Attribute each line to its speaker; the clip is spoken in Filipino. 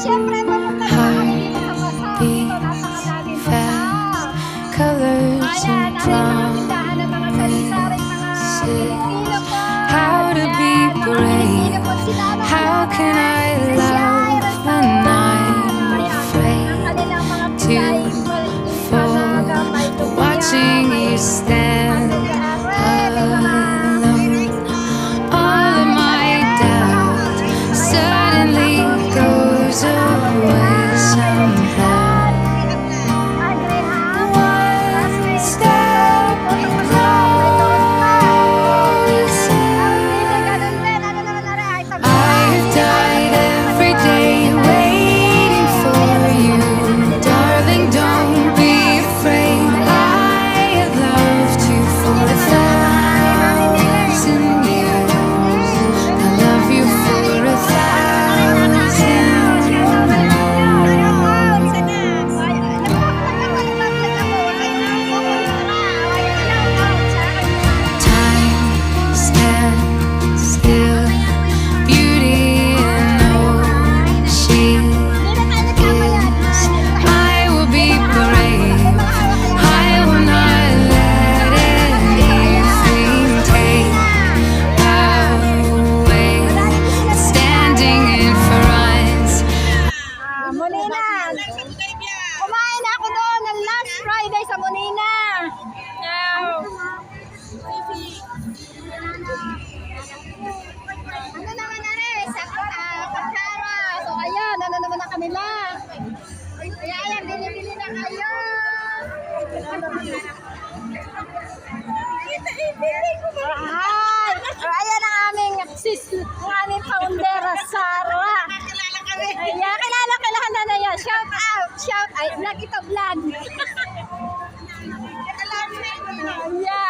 Speaker 1: Siyempre, pupunta na kami dito sa Pasay. Dito, napakadami pa.
Speaker 2: Colors
Speaker 1: Ayan,
Speaker 2: and
Speaker 1: ano yung mga tindahan ng mga sari-saring mga Pilipino po.
Speaker 2: How to be
Speaker 1: Ayan, mga Pilipino po. Sinama ko
Speaker 2: How can
Speaker 1: namin.
Speaker 2: I
Speaker 1: Si
Speaker 2: love
Speaker 1: Iris
Speaker 2: when
Speaker 1: po.
Speaker 2: I'm
Speaker 1: Ayan,
Speaker 2: afraid
Speaker 1: ang kanilang mga
Speaker 2: to
Speaker 1: pagkain.
Speaker 2: fall?
Speaker 1: May lumpia,
Speaker 2: Watching
Speaker 1: may
Speaker 2: you stand
Speaker 1: may mga
Speaker 2: alone, all of my doubt suddenly goes away somehow. One step closer. I've died every day waiting for you, darling. Don't be afraid. I have loved you for 1,000 years. I love you for 1,000 Time stands still, beauty in all she is. I will be brave, I will not let anything take away. Standing in front.
Speaker 1: Molina, kumain na ako doon ng last Friday sa Molina. Ano naman na rin, sa Pagkara. So ayan, ano naman na kanila. Kaya ayan, bili-bili na kayo. Ayan, ayan ang aming ang aming founder, Sara. Ayan, kilala na yan. Shout out. Ay, vlog ito, vlog. Ayan.